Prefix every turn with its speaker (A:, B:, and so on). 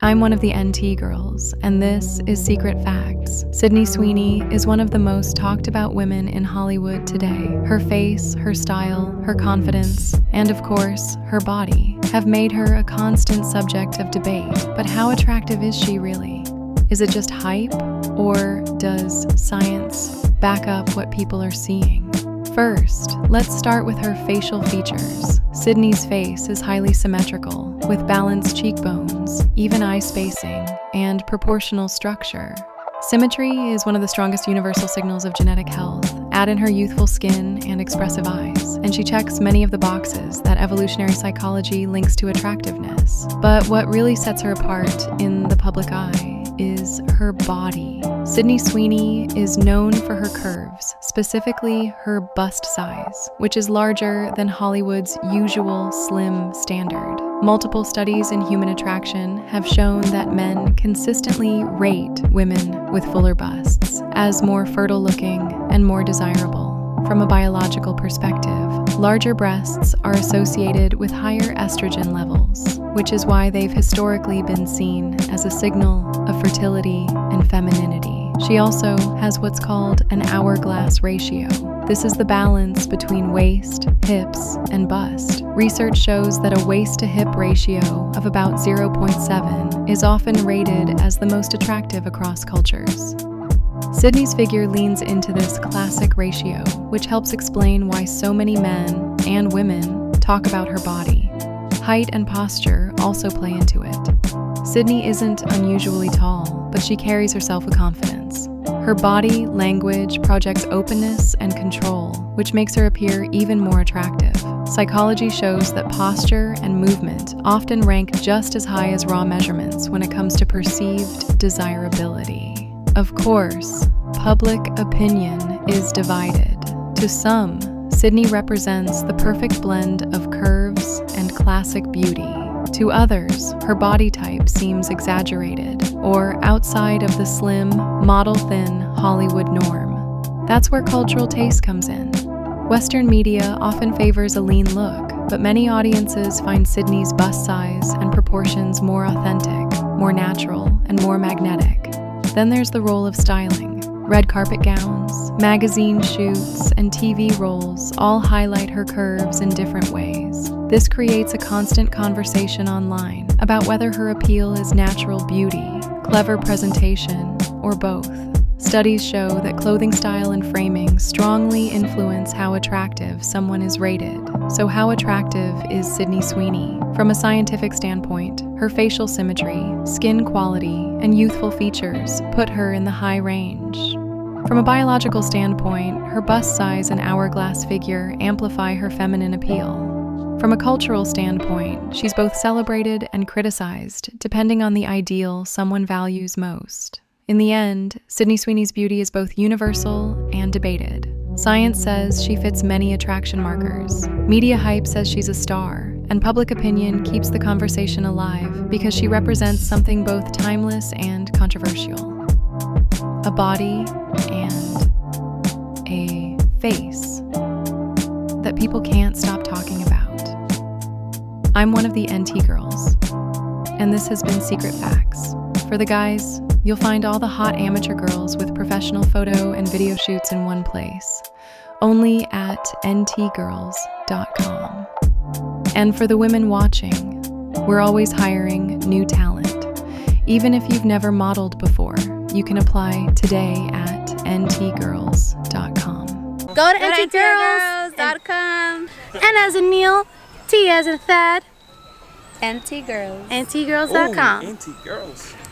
A: I'm one of the NT girls, and this is Secret Facts. Sydney Sweeney is one of the most talked about women in Hollywood today. Her face, her style, her confidence, and of course, her body have made her a constant subject of debate. But how attractive is she really? Is it just hype, or does science back up what people are seeing? First, let's start with her facial features. Sydney's face is highly symmetrical, with balanced cheekbones, even eye spacing, and proportional structure. Symmetry is one of the strongest universal signals of genetic health. Add in her youthful skin and expressive eyes, and she checks many of the boxes that evolutionary psychology links to attractiveness. But what really sets her apart in the public eye is her body. Sydney Sweeney is known for her curves, specifically her bust size, which is larger than Hollywood's usual slim standard. Multiple studies in human attraction have shown that men consistently rate women with fuller busts as more fertile-looking and more desirable. From a biological perspective, larger breasts are associated with higher estrogen levels, which is why they've historically been seen as a signal of fertility and femininity. She also has what's called an hourglass ratio. This is the balance between waist, hips, and bust. Research shows that a waist-to-hip ratio of about 0.7 is often rated as the most attractive across cultures. Sydney's figure leans into this classic ratio, which helps explain why so many men and women talk about her body. Height and posture also play into it. Sydney isn't unusually tall, but she carries herself with confidence. Her body language projects openness and control, which makes her appear even more attractive. Psychology shows that posture and movement often rank just as high as raw measurements when it comes to perceived desirability. Of course, public opinion is divided. To some, Sydney represents the perfect blend of curves and classic beauty. To others, her body type seems exaggerated or outside of the slim, model-thin Hollywood norm. That's where cultural taste comes in. Western media often favors a lean look, but many audiences find Sydney's bust size and proportions more authentic, more natural, and more magnetic. Then there's the role of styling. Red carpet gowns, magazine shoots, and TV roles all highlight her curves in different ways. This creates a constant conversation online about whether her appeal is natural beauty, clever presentation, or both. Studies show that clothing style and framing strongly influence how attractive someone is rated. So how attractive is Sydney Sweeney? From a scientific standpoint, her facial symmetry, skin quality, and youthful features put her in the high range. From a biological standpoint, her bust size and hourglass figure amplify her feminine appeal. From a cultural standpoint, she's both celebrated and criticized, depending on the ideal someone values most. In the end, Sydney Sweeney's beauty is both universal and debated. Science says she fits many attraction markers. Media hype says she's a star, and public opinion keeps the conversation alive because she represents something both timeless and controversial. A body and a face that people can't stop talking about. I'm one of the NT girls, and this has been Secret Facts. For the guys, you'll find all the hot amateur girls with professional photo and video shoots in one place, only at ntgirls.com. And for the women watching, we're always hiring new talent. Even if you've never modeled before, you can apply today at ntgirls.com.
B: Go to ntgirls.com. N as in Neil, T as in Thad.
C: NT Girls.
B: ntgirls.com.
D: NT Girls.